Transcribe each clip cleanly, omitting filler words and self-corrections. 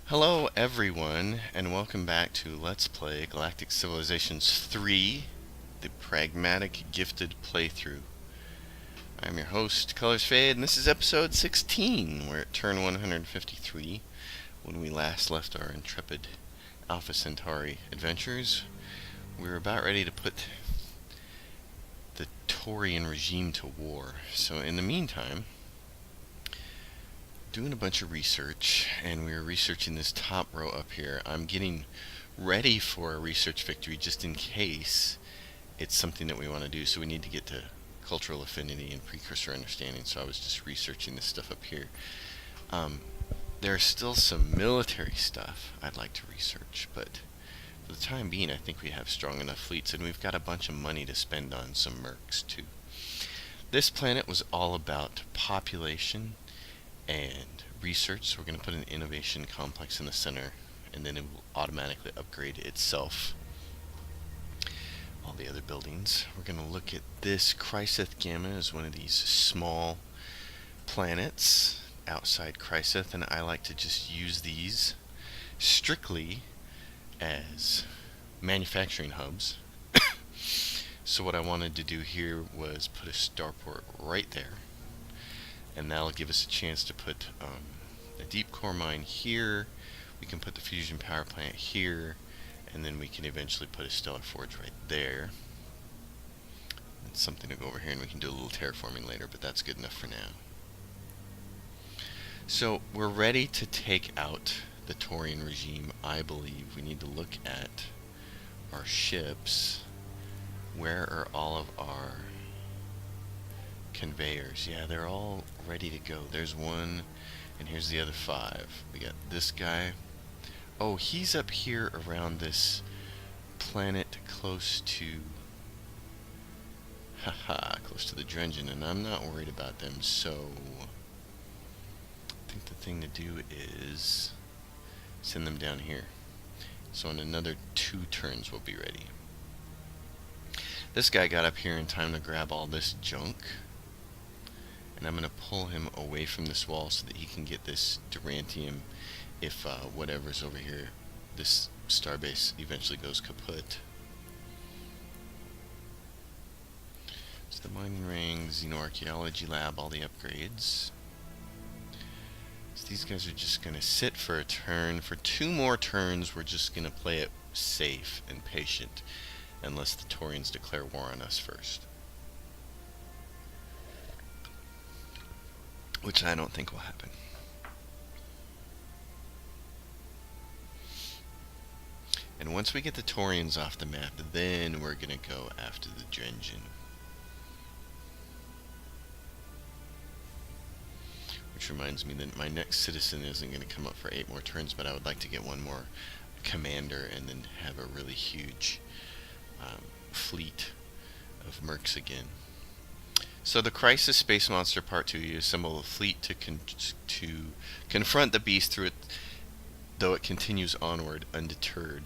Hello everyone, and welcome back to Let's Play Galactic Civilizations 3, the Pragmatic Gifted Playthrough. I'm your host, Colors Fade, and this is episode 16. We're at turn 153, when we last left our intrepid Alpha Centauri adventurers. We're about ready to put the Taurian regime to war, so in the meantime, doing a bunch of research, and we were researching this top row up here. I'm getting ready for a research victory just in case it's something that we want to do, so we need to get to cultural affinity and precursor understanding, so I was just researching this stuff up here. There's still some military stuff I'd like to research, but for the time being I think we have strong enough fleets, and we've got a bunch of money to spend on some mercs too. This planet was all about population and research, so we're going to put an innovation complex in the center, and then it will automatically upgrade itself. All the other buildings. We're going to look at this. Chryseth Gamma is one of these small planets outside Chryseth, and I like to just use these strictly as manufacturing hubs. So what I wanted to do here was put a starport right there, and that'll give us a chance to put a deep core mine here. We can put the fusion power plant here, and then we can eventually put a stellar forge right there. That's something to go over here, and we can do a little terraforming later, but that's good enough for now. So we're ready to take out the Taurian regime. I believe we need to look at our ships. Where are all of our conveyors? Yeah, they're all ready to go. There's one, and here's the other 5. We got this guy. Oh, he's up here around this planet close to close to the Drengen, and I'm not worried about them, so I think the thing to do is send them down here. So in another 2 turns we'll be ready. This guy got up here in time to grab all this junk, and I'm going to pull him away from this wall so that he can get this Durantium if whatever's over here, this starbase, eventually goes kaput. It's the mining ring, xenoarchaeology lab, all the upgrades. So these guys are just going to sit for a turn. For 2 more turns, we're just going to play it safe and patient, unless the Taurians declare war on us first, which I don't think will happen. And once we get the Taurians off the map, then we're going to go after the Drengen. Which reminds me that my next citizen isn't going to come up for 8 more turns, but I would like to get one more commander and then have a really huge fleet of mercs again. So the Crisis Space Monster Part 2, you assemble a fleet to confront the beast through it, though it continues onward undeterred.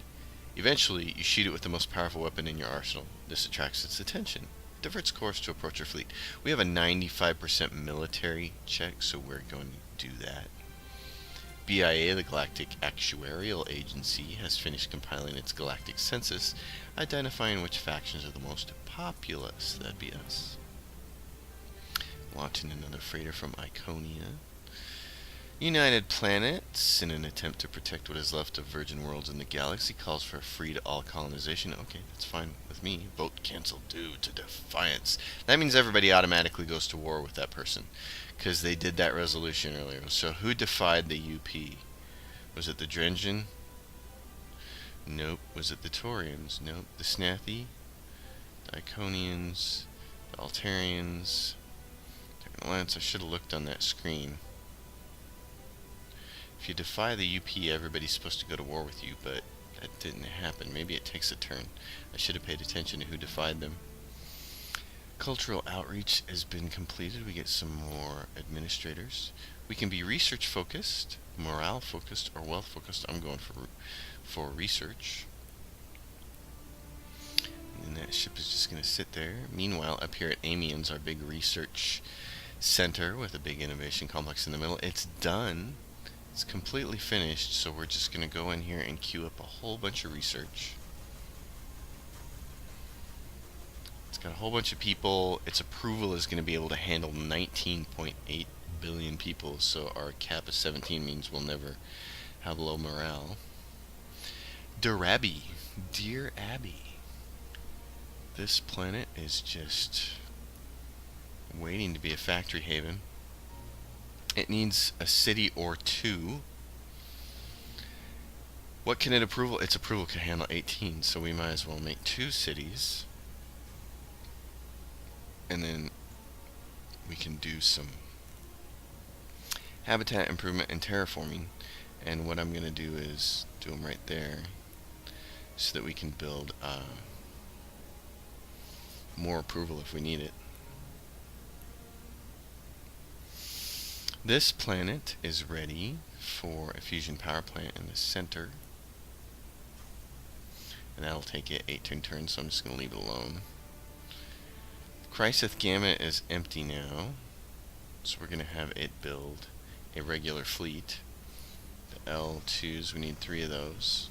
Eventually, you shoot it with the most powerful weapon in your arsenal. This attracts its attention. It diverts course to approach your fleet. We have a 95% military check, so we're going to do that. BIA, the Galactic Actuarial Agency, has finished compiling its galactic census, identifying which factions are the most populous. That'd be us. Launching another freighter from Iconia. United Planets, in an attempt to protect what is left of virgin worlds in the galaxy, calls for free-to-all colonization. Okay, that's fine with me. Vote cancelled due to defiance. That means everybody automatically goes to war with that person, because they did that resolution earlier. So who defied the UP? Was it the Drengen? Nope. Was it the Taurians? Nope. The Snathi? The Iconians? The Altarians? Alliance. I should have looked on that screen. If you defy the UP, everybody's supposed to go to war with you, but that didn't happen. Maybe it takes a turn. I should have paid attention to who defied them. Cultural outreach has been completed. We get some more administrators. We can be research focused, morale focused, or wealth focused. I'm going for research. And that ship is just going to sit there. Meanwhile, up here at Amiens, our big research center with a big innovation complex in the middle, it's done. It's completely finished, so we're just going to go in here and queue up a whole bunch of research. It's got a whole bunch of people. Its approval is going to be able to handle 19.8 billion people, so our cap of 17 means we'll never have low morale. Dear Abby, this planet is just waiting to be a factory haven. It needs a city or two. What can it approval? Its approval can handle 18, so we might as well make 2 cities. And then we can do some habitat improvement and terraforming. And what I'm going to do is do them right there so that we can build more approval if we need it. This planet is ready for a fusion power plant in the center. And that'll take it 18 turns, so I'm just going to leave it alone. Chrysith Gamma is empty now, so we're going to have it build a regular fleet. The L2s, we need 3 of those.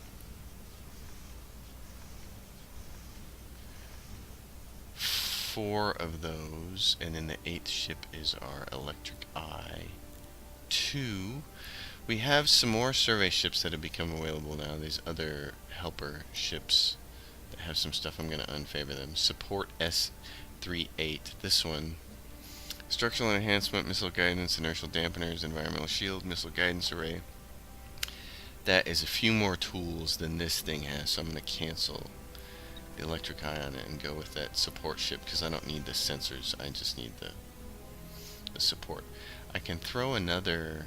4 of those, and then the 8th ship is our Electric Eye 2. We have some more survey ships that have become available now. These other helper ships that have some stuff, I'm going to unfavor them. Support S38. This one. Structural enhancement, missile guidance, inertial dampeners, environmental shield, missile guidance array. That is a few more tools than this thing has, so I'm going to cancel the Electric Eye on it and go with that support ship because I don't need the sensors. I just need the support. I can throw another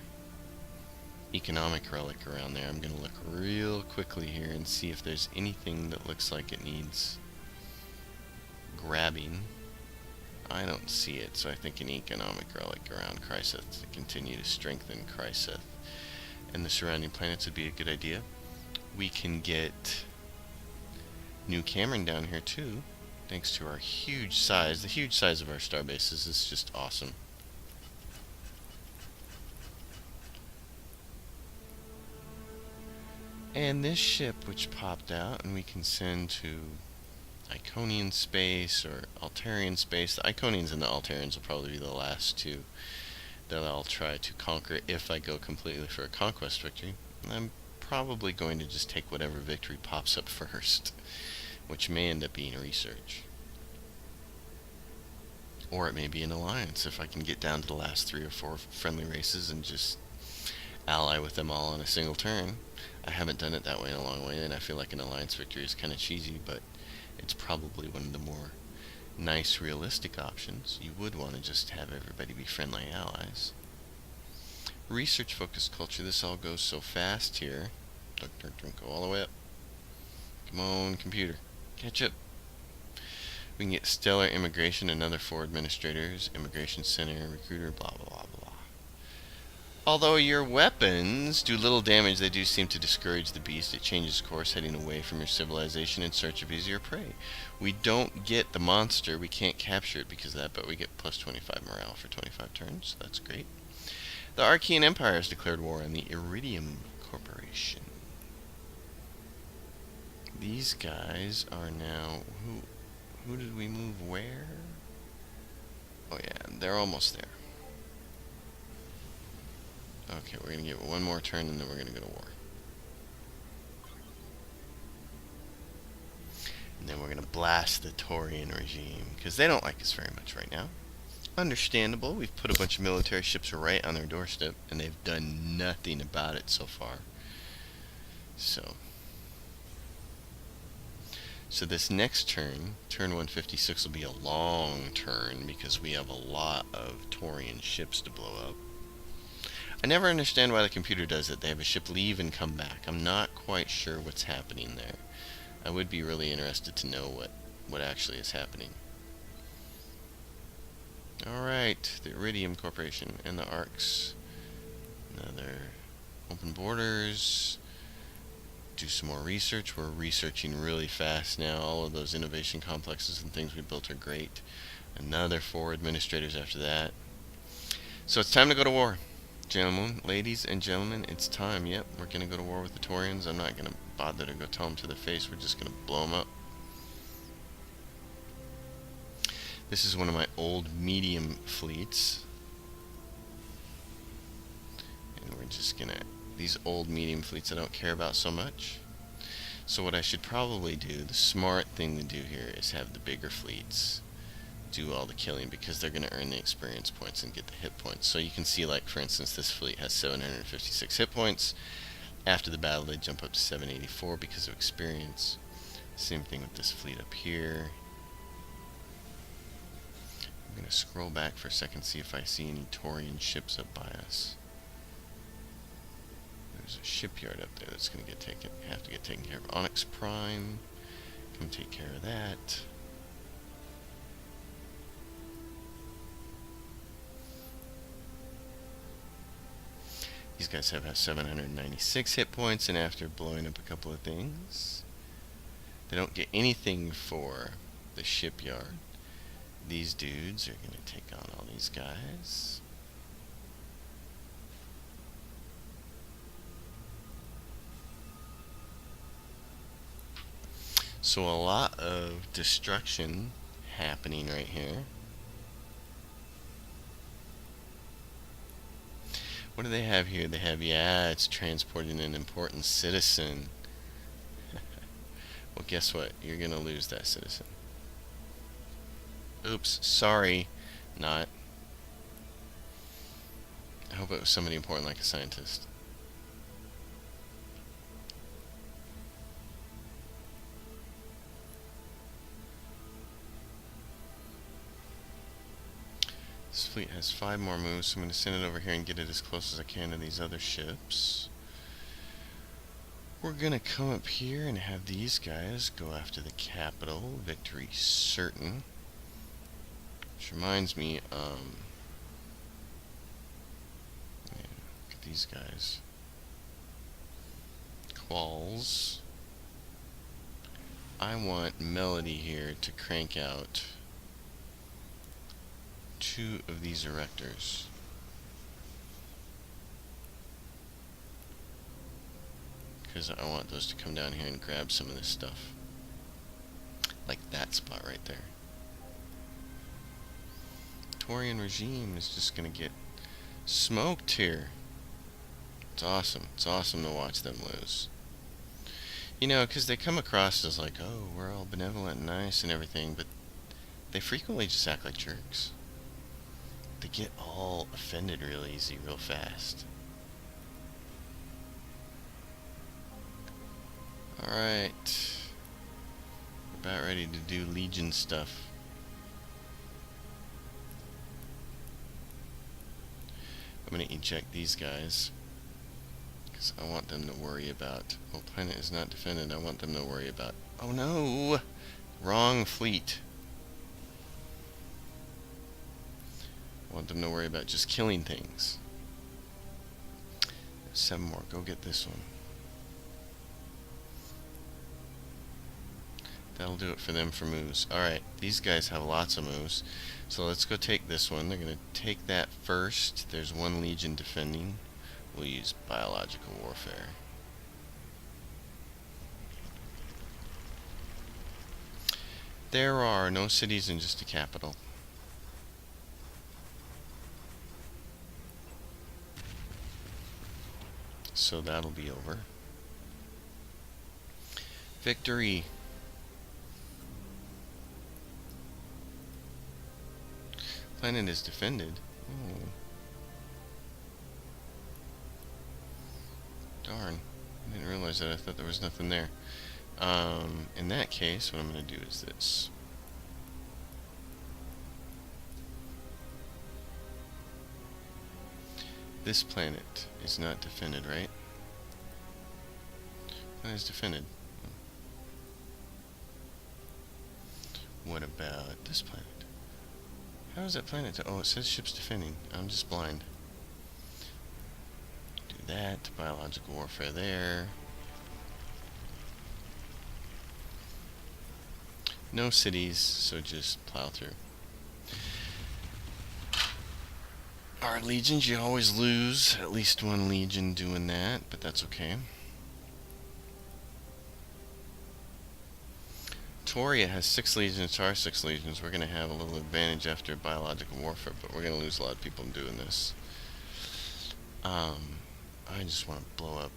economic relic around there. I'm going to look real quickly here and see if there's anything that looks like it needs grabbing. I don't see it, so I think an economic relic around Chrysith to continue to strengthen Chrysith and the surrounding planets would be a good idea. We can get New Cameron down here too, thanks to our huge size. The huge size of our star bases is just awesome. And this ship which popped out, and we can send to Iconian space or Altarian space. The Iconians and the Altarians will probably be the last 2 that I'll try to conquer if I go completely for a conquest victory. I'm probably going to just take whatever victory pops up first, which may end up being research. Or it may be an alliance if I can get down to the last 3 or 4 friendly races and just ally with them all in a single turn. I haven't done it that way in a long way, and I feel like an alliance victory is kind of cheesy, but it's probably one of the more nice, realistic options. You would want to just have everybody be friendly allies. Research-focused culture. This all goes so fast here. Go all the way up. Come on, computer. Catch up. We can get stellar immigration, another 4 administrators, immigration center, recruiter, blah, blah, blah, blah. Although your weapons do little damage, they do seem to discourage the beast. It changes course, heading away from your civilization in search of easier prey. We don't get the monster. We can't capture it because of that, but we get plus 25 morale for 25 turns. That's great. The Archean Empire has declared war on the Iridium Corporation. These guys are now... Who did we move where? Oh yeah, they're almost there. Okay, we're going to give it one more turn and then we're going to go to war. And then we're going to blast the Taurian regime, because they don't like us very much right now. Understandable. We've put a bunch of military ships right on their doorstep, and they've done nothing about it so far. So this next turn, turn 156, will be a long turn, because we have a lot of Taurian ships to blow up. I never understand why the computer does it. They have a ship leave and come back. I'm not quite sure what's happening there. I would be really interested to know what actually is happening. Alright, the Iridium Corporation and the Arcs. Another open borders. Do some more research. We're researching really fast now. All of those innovation complexes and things we built are great. Another 4 administrators after that. So it's time to go to war. Gentlemen, ladies and gentlemen, it's time. Yep, we're gonna go to war with the Taurians. I'm not gonna bother to go tell them to their face. We're just gonna blow them up. This is one of my old medium fleets. And we're just gonna... These old medium fleets I don't care about so much. So what I should probably do, the smart thing to do here, is have the bigger fleets do all the killing, because they're going to earn the experience points and get the hit points. So you can see, like, for instance, this fleet has 756 hit points. After the battle they jump up to 784 because of experience. Same thing with this fleet up here. I'm going to scroll back for a second, see if I see any Taurian ships up by us. There's a shipyard up there that's going to have to get taken care of. Onyx Prime, come take care of that. These guys have 796 hit points, and after blowing up a couple of things, they don't get anything for the shipyard. These dudes are going to take on all these guys. So a lot of destruction happening right here. What do they have here? They have, yeah, it's transporting an important citizen. Well, guess what? You're gonna lose that citizen. Oops, sorry. Not. I hope it was somebody important like a scientist. This fleet has 5 more moves, so I'm going to send it over here and get it as close as I can to these other ships. We're going to come up here and have these guys go after the capital. Victory certain. Which reminds me, yeah, look at these guys. Qualls. I want Melody here to crank out 2 of these erectors. Because I want those to come down here and grab some of this stuff. Like that spot right there. Taurian regime is just going to get smoked here. It's awesome. It's awesome to watch them lose. You know, because they come across as like, oh, we're all benevolent and nice and everything, but they frequently just act like jerks. They get all offended real easy, real fast. Alright. We're about ready to do Legion stuff. I'm going to eject these guys, because I want them to worry about... Oh, planet is not defended. I want them to worry about... Oh no! Wrong fleet. I want them to worry about just killing things. 7 more. Go get this one. That'll do it for them for moves. Alright, these guys have lots of moves. So let's go take this one. They're going to take that first. There's 1 legion defending. We'll use biological warfare. There are no cities and just a capital. So that'll be over. Victory. Planet is defended. Oh. Darn. I didn't realize that. I thought there was nothing there. In that case, what I'm going to do is this. This planet is not defended, right? Planet is defended. What about this planet? How is that planet? Oh, it says ships defending. I'm just blind. Do that. Biological warfare there. No cities, so just plow through. Our legions, you always lose at least one legion doing that, but that's okay. Toria has 6 legions to our 6 legions. We're going to have a little advantage after biological warfare, but we're going to lose a lot of people in doing this. I just want to blow up.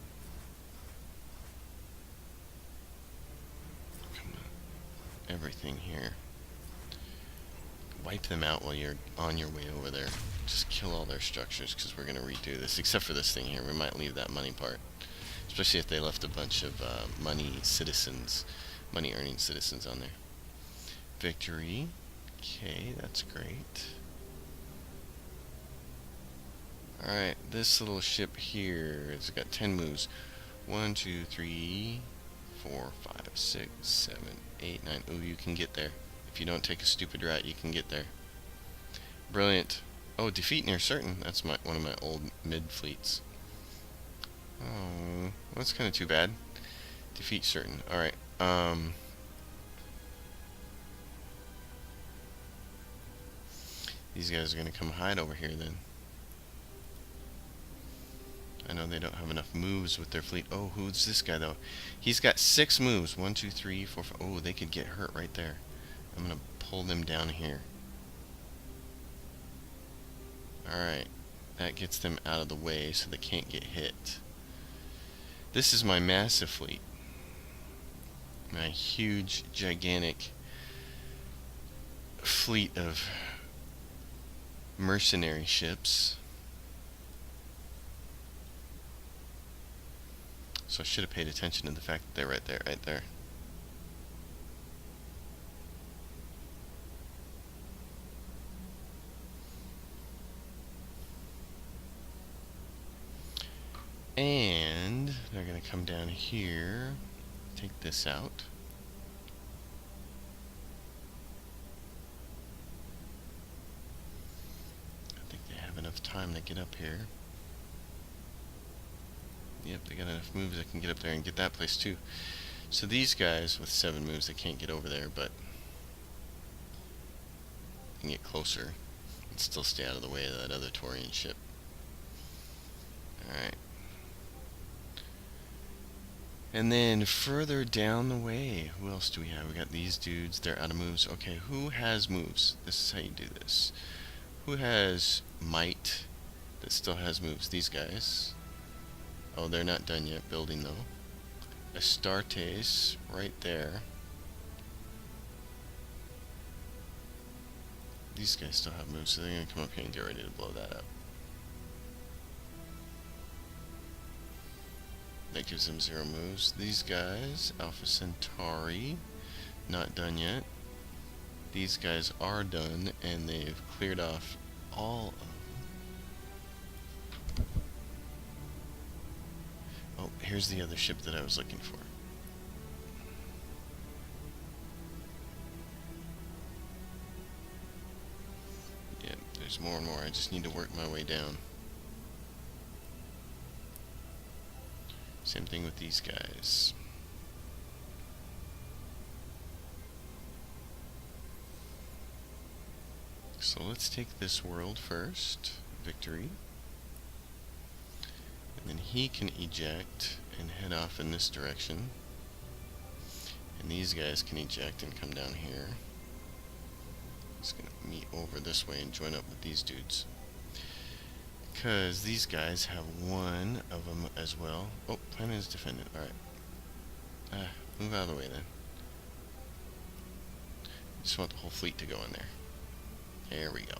Come on. Everything here. Wipe them out while you're on your way over there. Just kill all their structures, because we're going to redo this. Except for this thing here. We might leave that money part. Especially if they left a bunch of money earning citizens on there. Victory. Okay, that's great. Alright, this little ship here, it's got 10 moves. 1, 2, 3, 4, 5, 6, 7, 8, 9. Ooh, you can get there. If you don't take a stupid route, you can get there. Brilliant. Oh, defeat near certain. That's one of my old mid fleets. Oh, that's kind of too bad. Defeat certain. Alright, these guys are going to come hide over here then. I know they don't have enough moves with their fleet. Oh, who's this guy though? He's got 6 moves. 1, 2, 3, 4, 5. Oh, they could get hurt right there. I'm going to pull them down here. Alright. That gets them out of the way so they can't get hit. This is my massive fleet. My huge, gigantic fleet of mercenary ships. So I should have paid attention to the fact that they're right there, right there. And they're going to come down here, take this out. I think they have enough time to get up here. Yep, they got enough moves that can get up there and get that place too. So these guys with 7 moves, they can't get over there, but they can get closer and still stay out of the way of that other Taurian ship. Alright. And then further down the way, who else do we have? We got these dudes, they're out of moves. Okay, who has moves? This is how you do this. Who has might that still has moves? These guys. Oh, they're not done yet building though. Astartes, right there. These guys still have moves, so they're going to come up here and get ready to blow that up. That gives them 0 moves. These guys, Alpha Centauri, not done yet. These guys are done, and they've cleared off all of them. Oh, here's the other ship that I was looking for. Yep, there's more and more. I just need to work my way down. Same thing with these guys. So let's take this world first. Victory. And then he can eject and head off in this direction. And these guys can eject and come down here. It's going to meet over this way and join up with these dudes. Because these guys have 1 of them as well. Oh, planet is defended. Alright. Move out of the way then. Just want the whole fleet to go in there. There we go.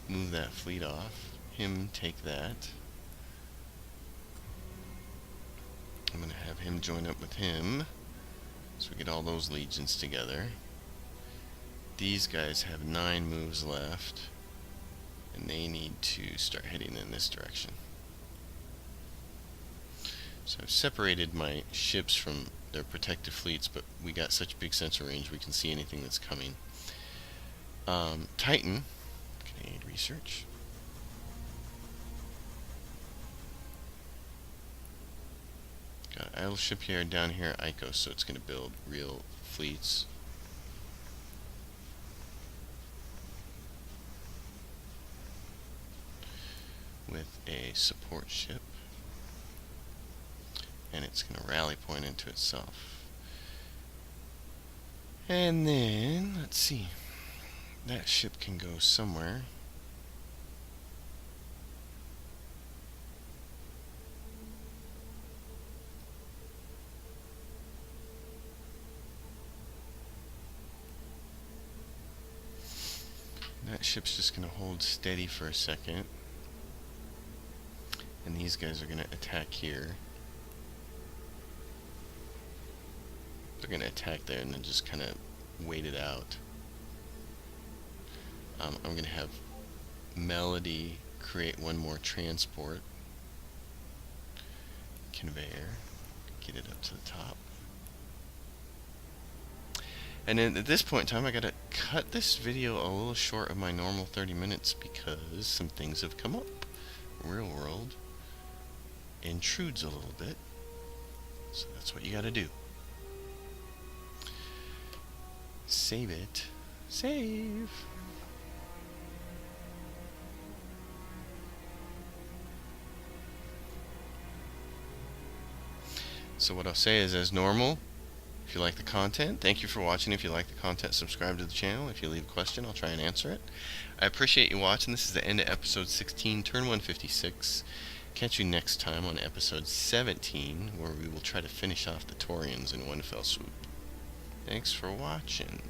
Move that fleet off. Him take that. I'm going to have him join up with him. So we get all those legions together. These guys have 9 moves left. And they need to start heading in this direction. So I've separated my ships from their protective fleets, but we got such big sensor range we can see anything that's coming. Titan can aid research. Got an idle shipyard down here at Icos, so it's going to build real fleets. with a support ship, and it's going to rally point into itself. And then, let's see, that ship can go somewhere. That ship's just going to hold steady for a second. And these guys are going to attack here. They're going to attack there and then just kind of wait it out. I'm going to have Melody create one more transport conveyor. Get it up to the top. And then at this point in time, I gotta cut this video a little short of my normal 30 minutes because some things have come up. Real world intrudes a little bit. So that's what you gotta do. Save it. Save. So what I'll say is, as normal, if you like the content, thank you for watching. If you like the content, subscribe to the channel. If you leave a question, I'll try and answer it. I appreciate you watching. This is the end of episode 16, turn 156. Catch you next time on episode 17, where we will try to finish off the Taurians in one fell swoop. Thanks for watching.